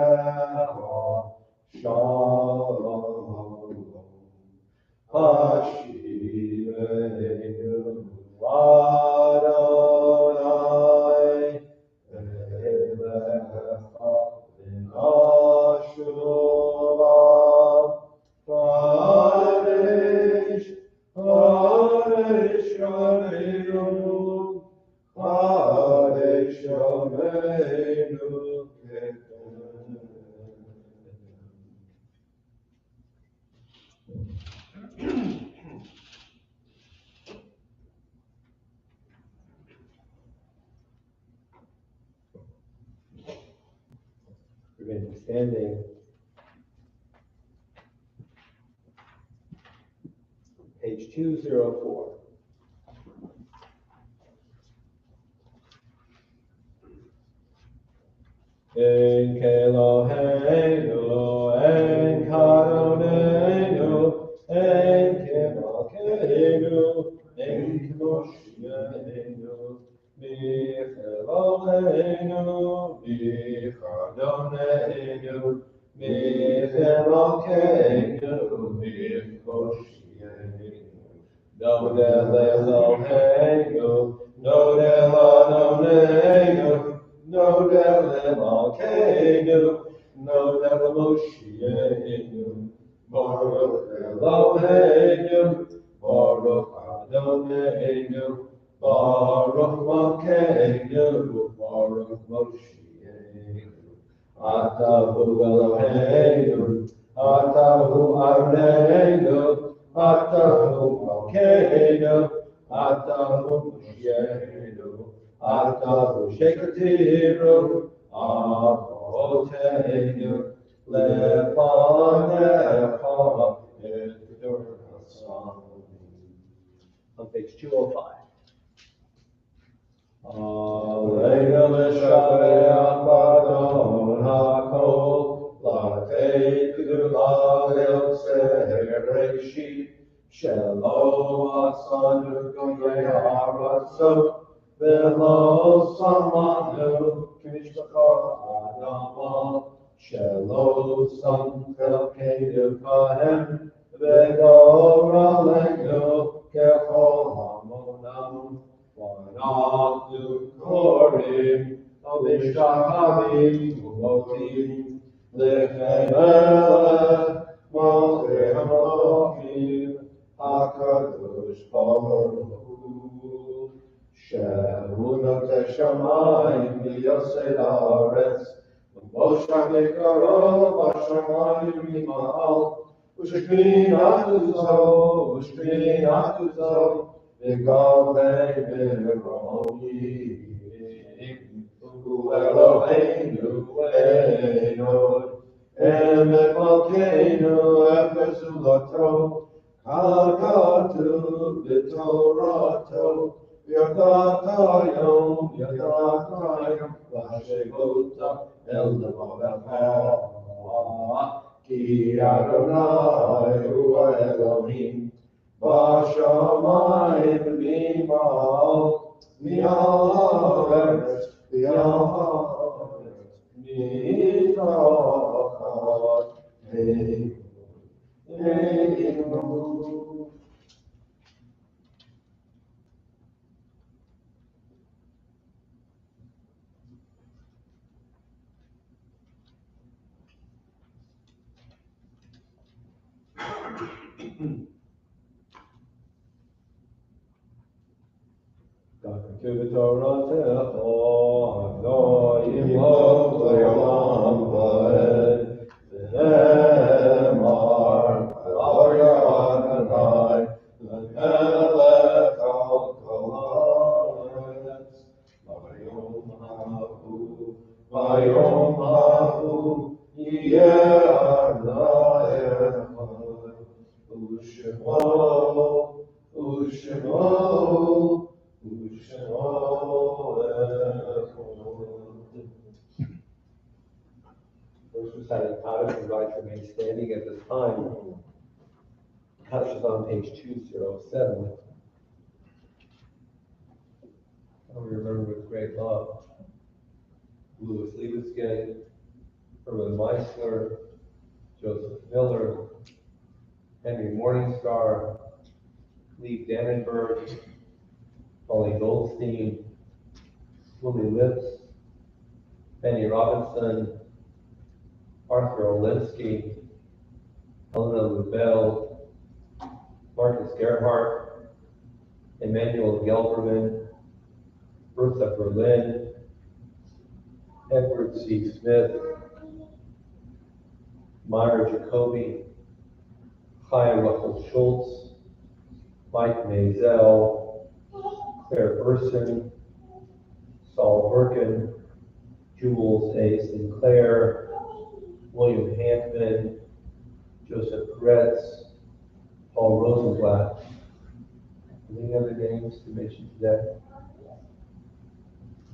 shalom. Hashivenu Adonai Elecha v'nashuva Kadesh Kadesh Yameinu Kadesh Yameinu We're going to be standing page 204. En Keloheinu, en Kadoneinu, en Kemalkeinu, en Kemoshienu, Micheloheinu, Michadoneinu, Michemalkeinu, Michoshienu. No del Eloheinu, no del Adonenu, no del Malkeinu, no del Moshienu, Baruch Atahu Eloheinu, Atahu Arneinu, Atahu Malkeinu, Atahu Moshiachenu, Atahu Shekatiru, Avoteinu, Lefanecha on page 205. Aleinu l'shabeach b'adon hakol, l'atei gdula le'otzeh reishit, shelo asanu goyei haratzot, v'lo samanu k'mishpachot adama, shelo sam chelkeinu kahem, v'goraleinu kechol hamonam. Vanatu korim, avishachavim, umotim, lechem elech, malchem elohim, hakadosh baruch hu, shehu noteh shamayim v'yosei haaretz, v'moshe mikaro b'shamayim yima'al, u'shekminatu zo, V'gavei v'roim, Eloheinu Einod, Emet Malkeinu Efes Ulato, Hakatu B'Torato, Yadata Yom, V'Hashevota El Levavecha, Ki Adonai Hu Elohim, Vashamayim v'mal, mi'aretz, mi'trachat, me'inu. To the Torah techo, Adonai imlok le'olam va'ed, v'nemar, V'arya Adonai, L'melech al kol haaretz, v'yom ha'hu, yeh Adonai echad, u'shemo, Those reciting Kaddish and Rites remain standing at this time. Kaddish is on page 207. We remember with great love Louis Liebeskin, Herman Meissler, Joseph Miller, Henry Morningstar, Lee Dannenberg, Polly Goldstein, Willie Lips, Benny Robinson, Arthur Olinsky, Helena Lubell, Marcus Gerhardt, Emmanuel Gelberman, Bertha Berlin, Edward C. Smith, Myra Jacoby, Chaim Russell Schultz, Mike Mazel, Claire Burson, Saul Birkin, Jules A. Sinclair, William Hampton, Joseph Gretz, Paul Rosenblatt. Any other names to mention today?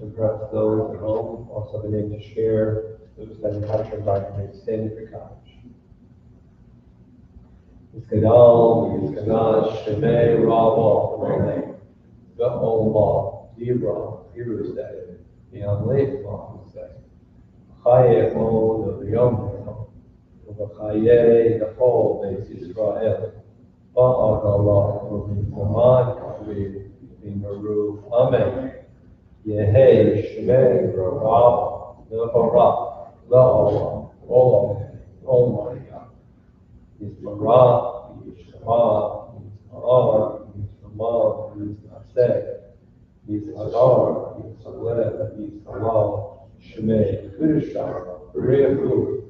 And perhaps those at home also have a name to share. Those that have had environment standing for college. Yisgadal, Yisgadash, Shemei, Rabba, Rene, Ve'olma, Dibra, Yerusay, Yamlech, Mahusay, Chaye, Od, Yom, Chaye, the whole base Israel, Ba'agalah, Zaman, Kavir, Bimaru, Amen. Yehei, Shemei, Rabba, Nehara, La'olam, Olam, Almighty. Yisbarah, Yishma, Yisma'ar, Yisma'ar, Yisma'aseh, Yis'adar, Yis'aleh, Yis'allah, Shemei, Kudush Rishon, Rehu,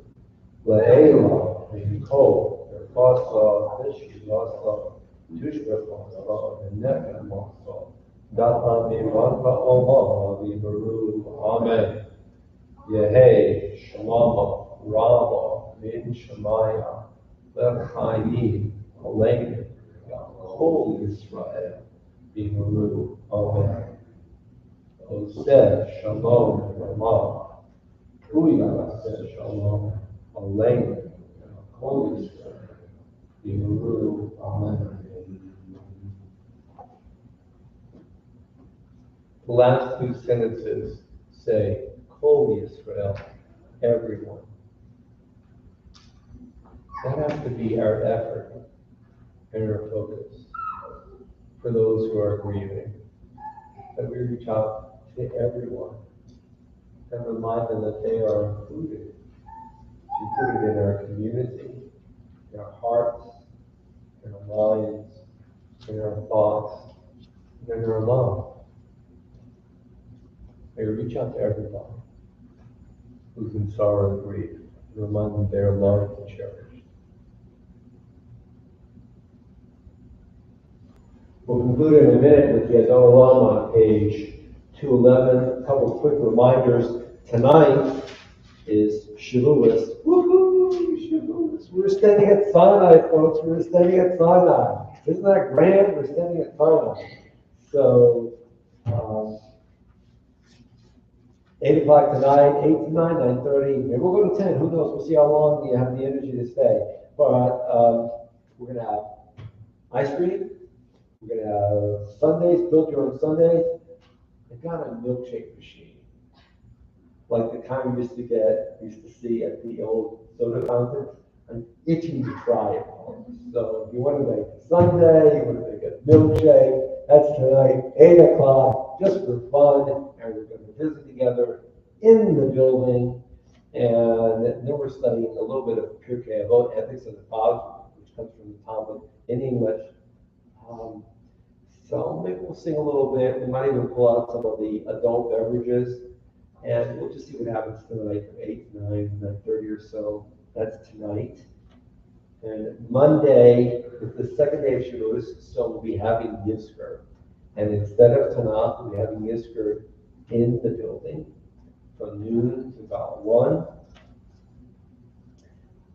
Le'ela, Nicole, Fasa, Vishvasa, Tushvasa, and Nephemasa, Data Mivata Oma, Vivaru, Amen. Yehe, Shalama, Rama, Min Shemaya, Lechayim, Aleinu, Kol Yisrael, Vivaru, Amen. Oseh, Shalom, Rama, Kuya, Shalom, Aleinu, Kol Yisrael, Vivaru, Amen. The last two sentences say, Kol Yisrael, everyone. That has to be our effort and our focus for those who are grieving. That we reach out to everyone and remind them that they are included. Included in our community, in our hearts, in our minds, in our thoughts, and in our love. They reach out to everybody who's in sorrow and grief and remind them they are loved and cherished. We'll conclude in a minute with the Adon Olam on page 211. A couple of quick reminders. Tonight is Shavuos. Woohoo! Shavuos. We're standing at Sinai, folks. We're standing at Sinai. Isn't that grand? We're standing at Sinai. So, 8 o'clock tonight, 8 to 9, 9:30. Maybe we'll go to 10. Who knows? We'll see how long we have the energy to stay. But we're going to have ice cream. We're going to have sundaes, build your own sundaes. They've got a milkshake machine, like the kind we used to see at the old soda fountain. I'm itching to try it. So if you want to make a sundae, you want to make a milkshake, that's tonight, 8 o'clock, just for fun. And we're going to visit together in the building. And then we're studying a little bit of Pirkei Avot, Ethics of the Fathers, which comes from the Talmud in English. So maybe we'll sing a little bit. We might even pull out some of the adult beverages, and we'll just see what happens tonight from 8 to 9, 9:30 or so. That's tonight. And Monday is the second day of Shavuos, so we'll be having Yizkor. And instead of Tanakh, we'll be having Yizkor in the building from noon to about 1.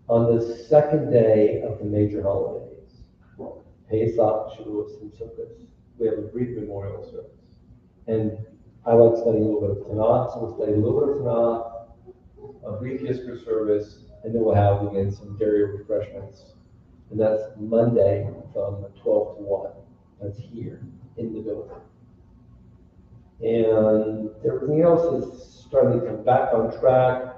On the second day of the major holidays, Pesach, Shavuos, and Sukkot, we have a brief memorial service. And I like studying a little bit of Tanakh, so we'll study a little bit of Tanakh, a brief Yizkor service, and then we'll have, again, some dairy refreshments. And that's Monday from 12 to 1. That's here in the building. And everything else is starting to come back on track.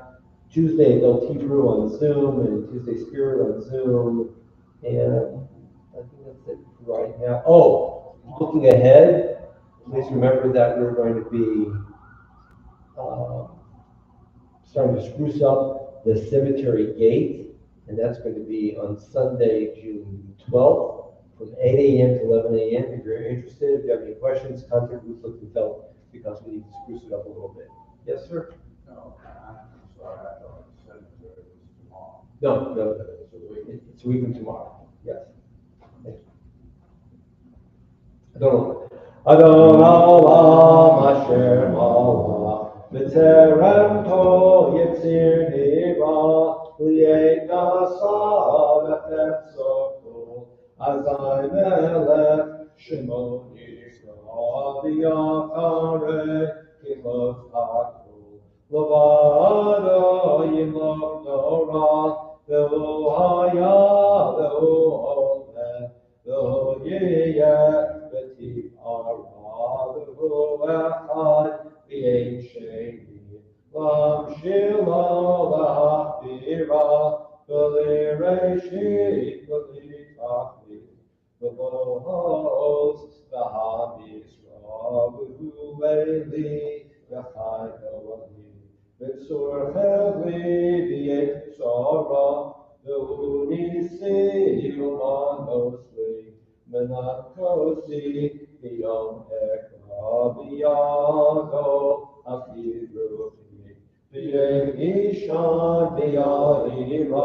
Tuesday, Adult Hebrew on Zoom, and Tuesday Spirit on Zoom. And I think that's it right now. Oh, looking ahead, please remember that we're going to be starting to spruce up the cemetery gate, and that's going to be on Sunday, June 12th, from 8 a.m. to 11 a.m. If you're interested, if you have any questions, contact Ruth Lichtenfeld, because we need to spruce it up a little bit. Yes, sir? No, I'm sorry, I thought you said it was tomorrow. No. It's a week from tomorrow. Yes. Thank you. Adon Olam Asher Malach B'terem To Yitzir Nira L'yei Nasa V'Tetzoko Azai Melech Shemo Yisrael V'Yachare Kilot Hakol L'vado Yimlok Norah V'hu Haya V'hu Oleh V'hu Yiyeh V'tiv Arah V'hu Echad V'yein Sheni L'Hamshilo L'Hachbira V'li Reshit V'li Tachlit V'lo Ha'os V'Ha'Yisra V'hu Eli V'chai No'ali V'tzur Chevli V'yein Tzara V'hu Nisi U'manosli Menat Kosi V'yom Ekra V'yado Achidruchi Ishan Viyarira,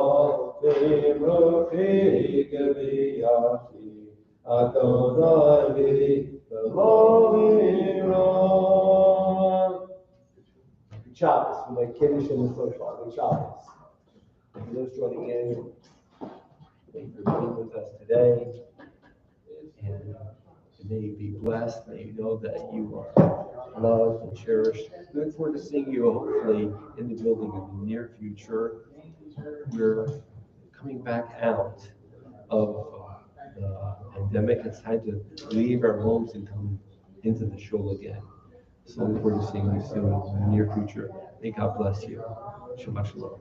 Vimrufik Viyati, Adonai V'Laviran. Shabbos, for my Kiddush and the social, the Shabbos. For those joining in, thank you for being with us today. And may you be blessed, may you know that you are loved and cherished. We look forward to seeing you hopefully in the building in the near future. We're coming back out of the pandemic. It's time to leave our homes and come into the shul again. So look forward to seeing you soon in the near future. May God bless you. Shabbat Shalom.